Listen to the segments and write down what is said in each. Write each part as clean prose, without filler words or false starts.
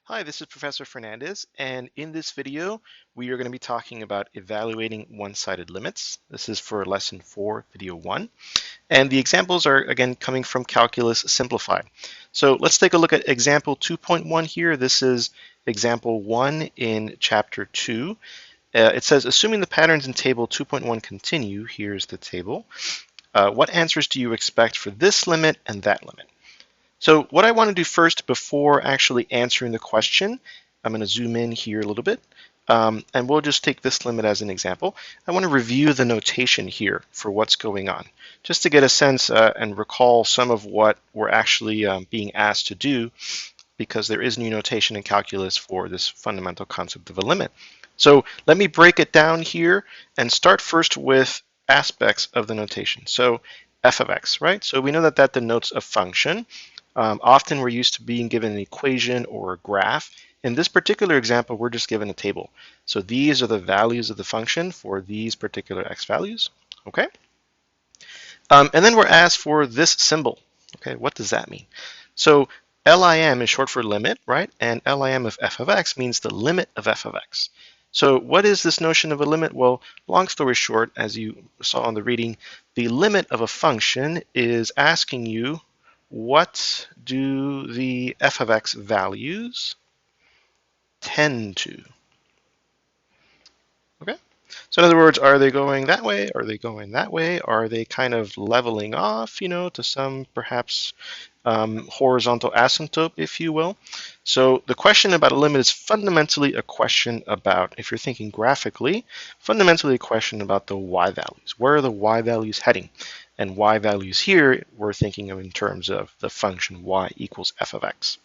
Hi, this is Professor Fernandez, and in this video, we are going to be talking about evaluating one-sided limits. This is for Lesson 4, Video 1. And the examples are, again, coming from Calculus Simplified. So let's take a look at example 2.1 here. This is example 1 in Chapter 2. It says, assuming the patterns in Table 2.1 continue, here's the table, what answers do you expect for this limit and that limit? So what I want to do first before actually answering the question, I'm going to zoom in here a little bit, and we'll just take this limit as an example. I want to review the notation here for what's going on, just to get a sense and recall some of what we're actually being asked to do, because there is new notation in calculus for this fundamental concept of a limit. So let me break it down here and start first with aspects of the notation. So f of x, right? So we know that that denotes a function. Often we're used to being given an equation or a graph. In this particular example, we're just given a table. So these are the values of the function for these particular x values, okay? And then we're asked for this symbol, okay? What does that mean? So LIM is short for limit, right? And LIM of f of x means the limit of f of x. So what is this notion of a limit? Well, long story short, as you saw on the reading, the limit of a function is asking you, what do the f of x values tend to? Okay. So in other words, are they going that way? Are they going that way? Are they kind of leveling off, to some perhaps horizontal asymptote, if you will? So the question about a limit is fundamentally a question about, if you're thinking graphically, fundamentally a question about the y values. Where are the y values heading? And y values here, we're thinking of in terms of the function y equals f of x.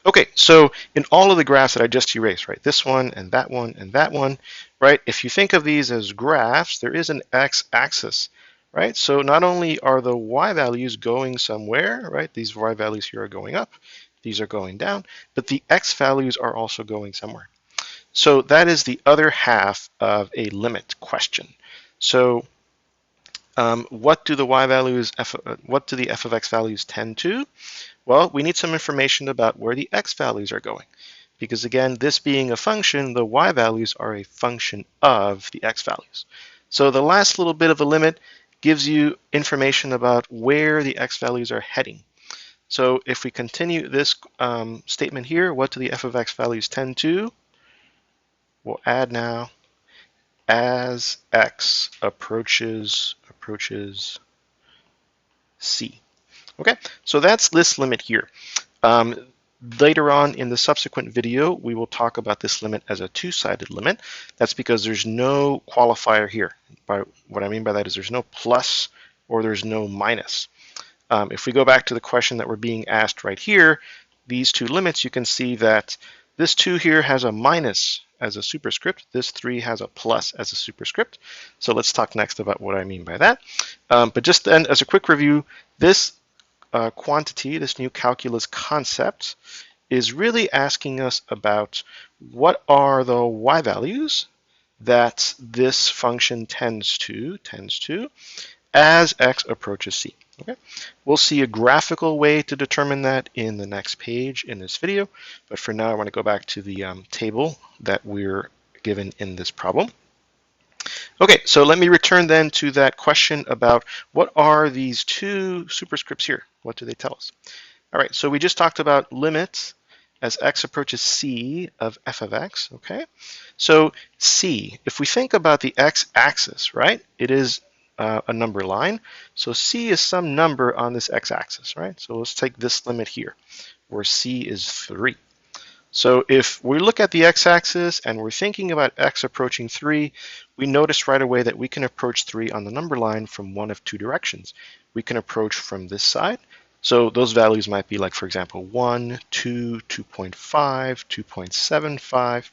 Okay, so in all of the graphs that I just erased, right, this one and that one and that one, right, if you think of these as graphs, there is an x-axis, right? So not only are the y values going somewhere, right, these y values here are going up, these are going down, but the x values are also going somewhere. So that is the other half of a limit question. So what do the y values, what do the f of x values tend to? Well, we need some information about where the x values are going. Because again, this being a function, the y values are a function of the x values. So the last little bit of a limit gives you information about where the x values are heading. So if we continue this statement here, what do the f of x values tend to? We'll add now as x approaches c. Okay, so that's this limit here. Later on in the subsequent video, we will talk about this limit as a two-sided limit. That's because there's no qualifier here. What I mean by that is there's no plus or there's no minus. If we go back to the question that we're being asked right here, these two limits, you can see that this 2 here has a minus as a superscript. This 3 has a plus as a superscript. So let's talk next about what I mean by that. But just then, as a quick review, this quantity, this new calculus concept, is really asking us about what are the y values that this function tends to as x approaches c. Okay, we'll see a graphical way to determine that in the next page in this video, but for now I want to go back to the table that we're given in this problem. Okay, so let me return then to that question about what are these two superscripts here? What do they tell us? All right, so we just talked about limits as x approaches c of f of x, okay? So c, if we think about the x-axis, right, it is a number line. So c is some number on this x-axis, right? So let's take this limit here, where c is 3. So if we look at the x-axis and we're thinking about x approaching 3, we notice right away that we can approach 3 on the number line from one of two directions. We can approach from this side. So those values might be like, for example, 1, 2, 2.5, 2.75,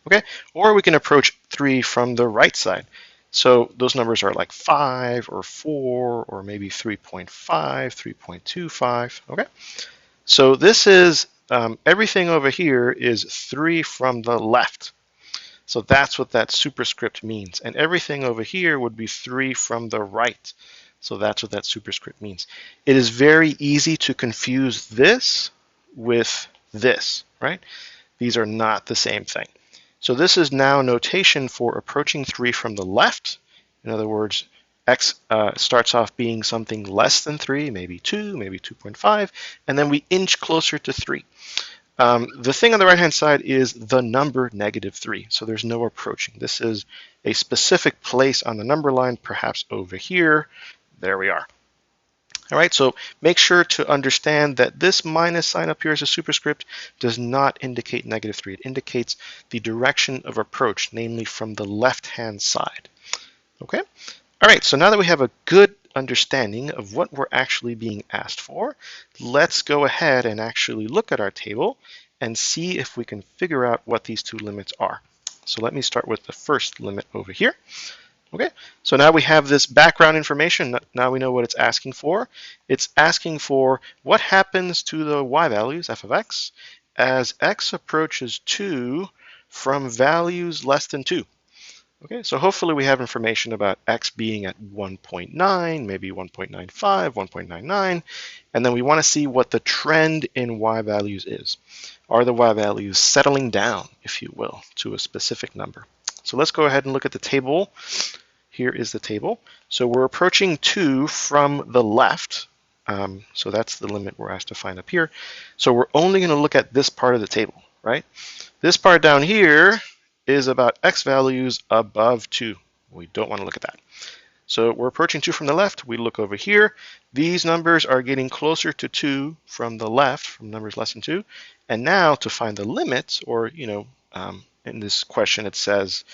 okay? Or we can approach 3 from the right side. So those numbers are like 5 or 4 or maybe 3.5, 3.25, okay? So this is, everything over here is 3 from the left. So that's what that superscript means. And everything over here would be 3 from the right. So that's what that superscript means. It is very easy to confuse this with this, right? These are not the same thing. So this is now notation for approaching 3 from the left. In other words, x starts off being something less than 3, maybe 2, maybe 2.5, and then we inch closer to 3. The thing on the right-hand side is the number -3, so there's no approaching. This is a specific place on the number line, perhaps over here. There we are. All right, so make sure to understand that this minus sign up here as a superscript does not indicate -3. It indicates the direction of approach, namely from the left-hand side. Okay? All right, so now that we have a good understanding of what we're actually being asked for, let's go ahead and actually look at our table and see if we can figure out what these two limits are. So let me start with the first limit over here. Okay, so now we have this background information. Now we know what it's asking for. It's asking for what happens to the y values, f of x, as x approaches 2 from values less than 2. Okay, so hopefully we have information about x being at 1.9, maybe 1.95, 1.99, and then we want to see what the trend in y values is. Are the y values settling down, if you will, to a specific number? So let's go ahead and look at the table. Here is the table. So we're approaching 2 from the left. So that's the limit we're asked to find up here. So we're only going to look at this part of the table, right? This part down here is about x values above 2. We don't want to look at that. So we're approaching 2 from the left. We look over here. These numbers are getting closer to 2 from the left, from numbers less than 2. And now to find the limits, or, in this question it says,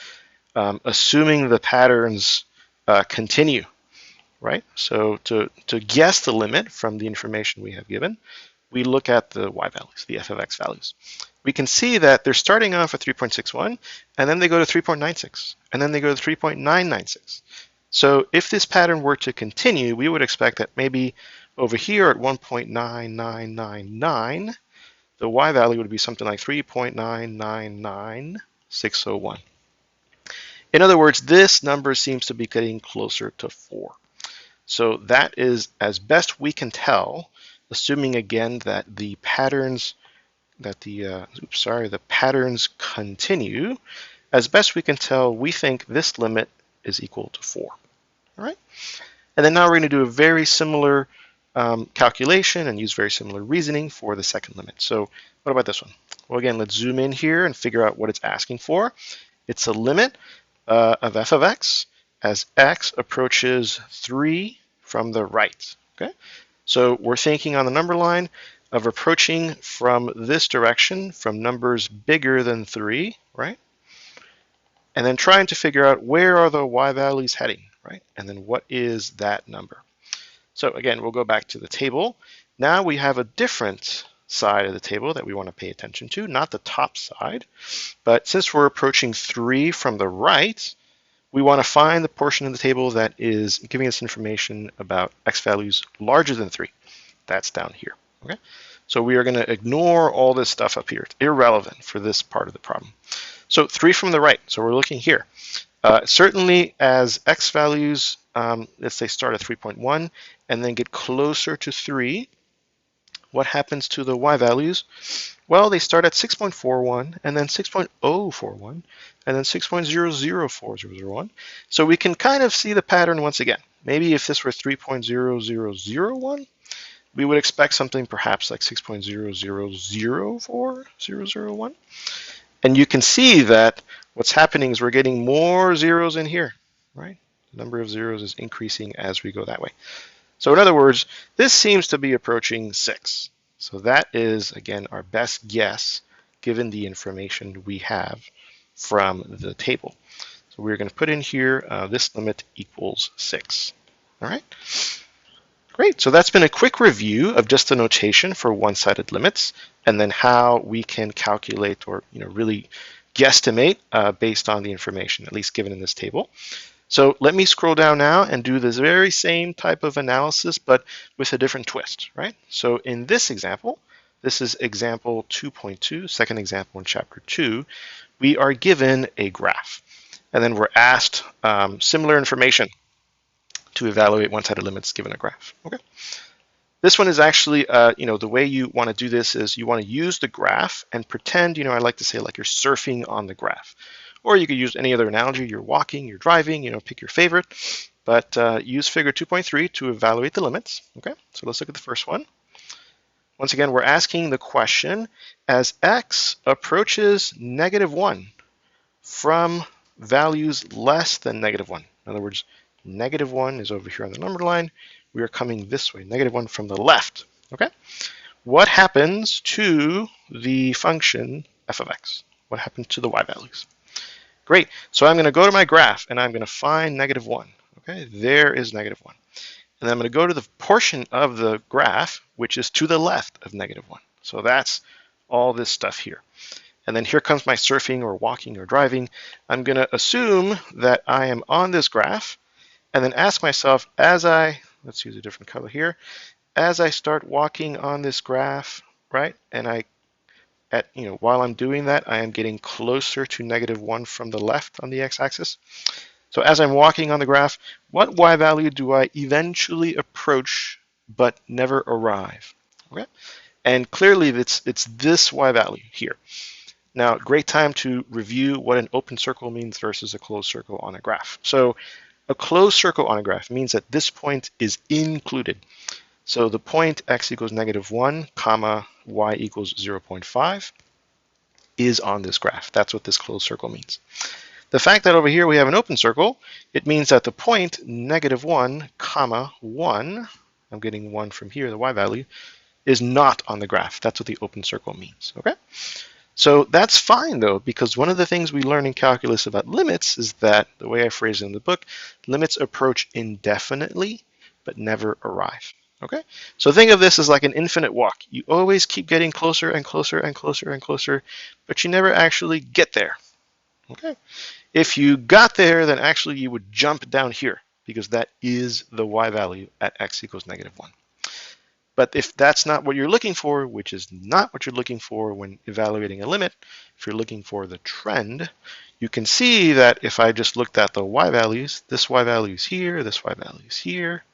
assuming the patterns continue, right? So to guess the limit from the information we have given, we look at the y values, the f of x values. We can see that they're starting off at 3.61, and then they go to 3.96, and then they go to 3.996. So if this pattern were to continue, we would expect that maybe over here at 1.9999, the y value would be something like 3.999601. In other words, this number seems to be getting closer to 4. So that is, as best we can tell, assuming again that the patterns patterns continue, as best we can tell, we think this limit is equal to 4. All right? And then now we're going to do a very similar calculation and use very similar reasoning for the second limit. So what about this one? Well, again, let's zoom in here and figure out what it's asking for. It's a limit of f of x as x approaches 3 from the right. Okay, so we're thinking on the number line of approaching from this direction, from numbers bigger than 3, right? And then trying to figure out where are the y values heading, right? And then what is that number? So again, we'll go back to the table. Now we have a different side of the table that we want to pay attention to, not the top side, but since we're approaching 3 from the right, we want to find the portion of the table that is giving us information about x values larger than 3. That's down here. Okay, so we are going to ignore all this stuff up here. It's irrelevant for this part of the problem. So 3 from the right. So we're looking here. Certainly as x values, let's say start at 3.1 and then get closer to 3, what happens to the y values? Well, they start at 6.41 and then 6.041 and then 6.004001. So we can kind of see the pattern once again. Maybe if this were 3.0001, we would expect something perhaps like 6.0004001. And you can see that what's happening is we're getting more zeros in here, right? The number of zeros is increasing as we go that way. So in other words, this seems to be approaching 6. So that is, again, our best guess given the information we have from the table. So we're going to put in here this limit equals 6. All right. Great. So that's been a quick review of just the notation for one-sided limits, and then how we can calculate or really guesstimate based on the information, at least given in this table. So let me scroll down now and do this very same type of analysis, but with a different twist, right? So in this example, this is example 2.2, second example in chapter 2, we are given a graph. And then we're asked similar information to evaluate one-sided limits given a graph. Okay. This one is actually, the way you want to do this is you want to use the graph and pretend, I like to say like you're surfing on the graph. Or you could use any other analogy. You're walking, you're driving, pick your favorite. But use figure 2.3 to evaluate the limits. Okay, so let's look at the first one. Once again, we're asking the question, as x approaches -1 from values less than -1. In other words, -1 is over here on the number line. We are coming this way, -1 from the left. Okay, what happens to the function f of x? What happens to the y values? Great, so I'm going to go to my graph and I'm going to find -1. Okay, there is -1. And then I'm going to go to the portion of the graph which is to the left of -1. So that's all this stuff here. And then here comes my surfing or walking or driving. I'm going to assume that I am on this graph and then ask myself let's use a different color here, as I start walking on this graph, right? And while I'm doing that, I am getting closer to -1 from the left on the x-axis. So as I'm walking on the graph, what y value do I eventually approach but never arrive? Okay, and clearly it's this y value here. Now, great time to review what an open circle means versus a closed circle on a graph. So a closed circle on a graph means that this point is included. So the point x equals -1, comma, y equals 0.5 is on this graph. That's what this closed circle means. The fact that over here we have an open circle, it means that the point -1, comma, 1, I'm getting 1 from here, the y value, is not on the graph. That's what the open circle means, okay? So that's fine though, because one of the things we learn in calculus about limits is that, the way I phrase it in the book, limits approach indefinitely, but never arrive. Okay, so think of this as like an infinite walk. You always keep getting closer and closer and closer and closer, but you never actually get there. Okay, if you got there, then actually you would jump down here because that is the y value at x equals -1. But if that's not what you're looking for, which is not what you're looking for when evaluating a limit, if you're looking for the trend, you can see that if I just looked at the y values, this y value is here, this y value is here,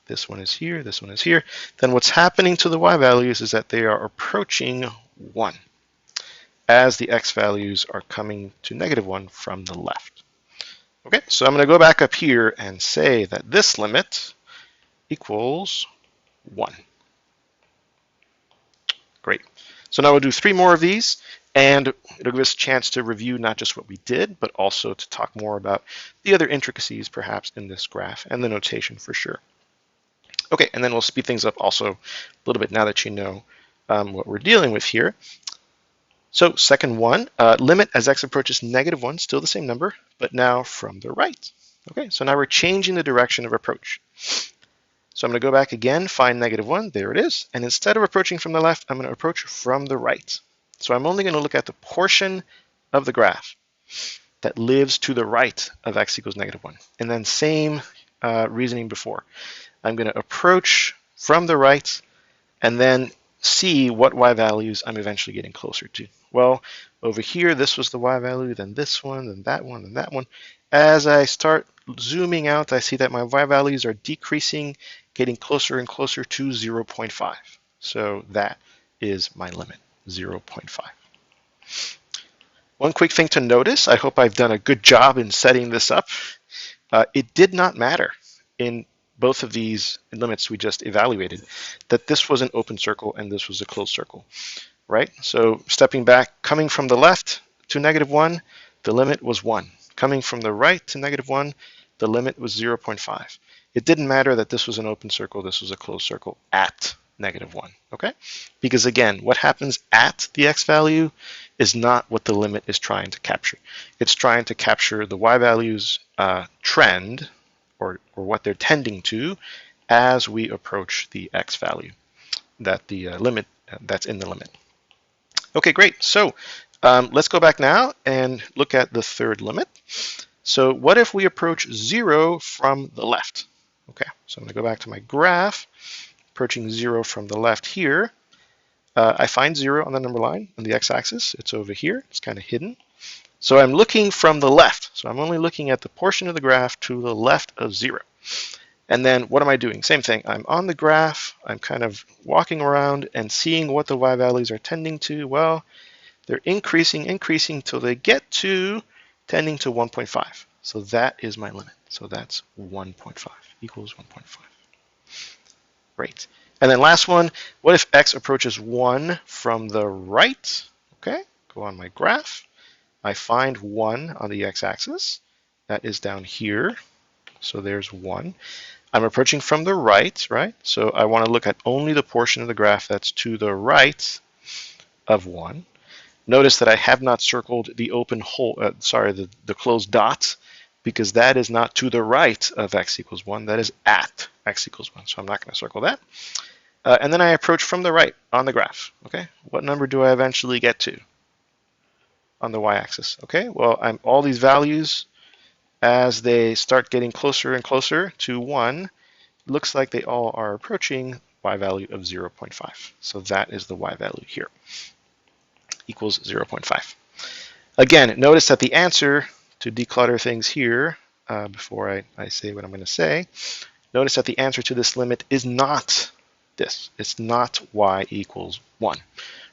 this one is here, this one is here, then what's happening to the y values is that they are approaching 1 as the x values are coming to -1 from the left. Okay, so I'm going to go back up here and say that this limit equals 1. Great. So now we'll do 3 more of these, and it'll give us a chance to review not just what we did, but also to talk more about the other intricacies perhaps in this graph and the notation for sure. Okay, and then we'll speed things up also a little bit now that you know what we're dealing with here. So second one, limit as x approaches -1, still the same number, but now from the right. Okay, so now we're changing the direction of approach. So I'm going to go back again, find -1, there it is. And instead of approaching from the left, I'm going to approach from the right. So I'm only going to look at the portion of the graph that lives to the right of x equals -1. And then same reasoning before. I'm going to approach from the right and then see what y values I'm eventually getting closer to. Well, over here, this was the y value, then this one, then that one, then that one. As I start zooming out, I see that my y values are decreasing, getting closer and closer to 0.5. So that is my limit, 0.5. One quick thing to notice, I hope I've done a good job in setting this up. It did not matter in both of these limits we just evaluated that this was an open circle and this was a closed circle, right? So stepping back, coming from the left to -1, the limit was 1. Coming from the right to -1, the limit was 0.5. It didn't matter that this was an open circle, this was a closed circle at -1, okay? Because again, what happens at the x value is not what the limit is trying to capture. It's trying to capture the y values trend, or what they're tending to as we approach the x value, that the limit that's in the limit. Okay, great. So let's go back now and look at the third limit. So what if we approach 0 from the left? Okay, so I'm going to go back to my graph, approaching 0 from the left here. I find 0 on the number line on the x-axis. It's over here. It's kind of hidden. So I'm looking from the left. So I'm only looking at the portion of the graph to the left of 0. And then what am I doing? Same thing. I'm on the graph. I'm kind of walking around and seeing what the y values are tending to. Well, they're increasing till they get to tending to 1.5. So that is my limit. So that's 1.5 equals 1.5. Great. And then last one, what if x approaches 1 from the right? Okay, go on my graph. I find 1 on the x-axis. That is down here. So there's 1. I'm approaching from the right, right? So I want to look at only the portion of the graph that's to the right of 1. Notice that I have not circled the open hole, the closed dot, because that is not to the right of x equals 1. That is at x equals 1. So I'm not going to circle that. And then I approach from the right on the graph. Okay, what number do I eventually get to on the y-axis? Okay, well, all these values, as they start getting closer and closer to 1, it looks like they all are approaching y value of 0.5. So that is the y value here, equals 0.5. Again, notice that the answer, to declutter things here before I say what I'm going to say, notice that the answer to this limit is not this. It's not y equals 1,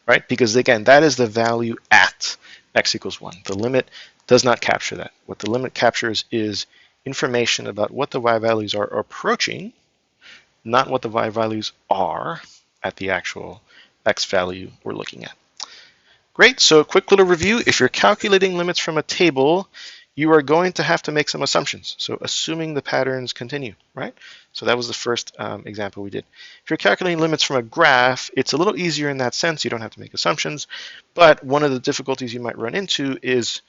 right? Because again, that is the value at x equals 1. The limit does not capture that. What the limit captures is information about what the y values are approaching, not what the y values are at the actual x value we're looking at. Great, so a quick little review. If you're calculating limits from a table, you are going to have to make some assumptions. So assuming the patterns continue, right? So that was the first example we did. If you're calculating limits from a graph, it's a little easier in that sense. You don't have to make assumptions. But one of the difficulties you might run into is,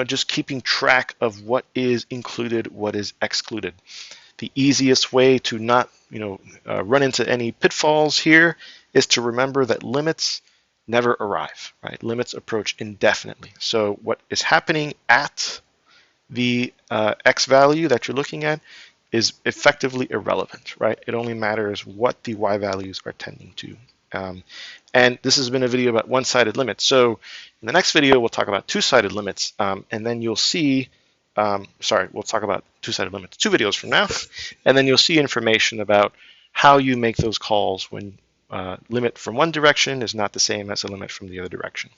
just keeping track of what is included, what is excluded. The easiest way to not, run into any pitfalls here is to remember that limits never arrive, right? Limits approach indefinitely. So what is happening at the x value that you're looking at is effectively irrelevant, right? It only matters what the y values are tending to. And this has been a video about one-sided limits. So in the next video, we'll talk about two-sided limits, and then you'll see, we'll talk about two-sided limits 2 videos from now, and then you'll see information about how you make those calls when limit from one direction is not the same as a limit from the other direction.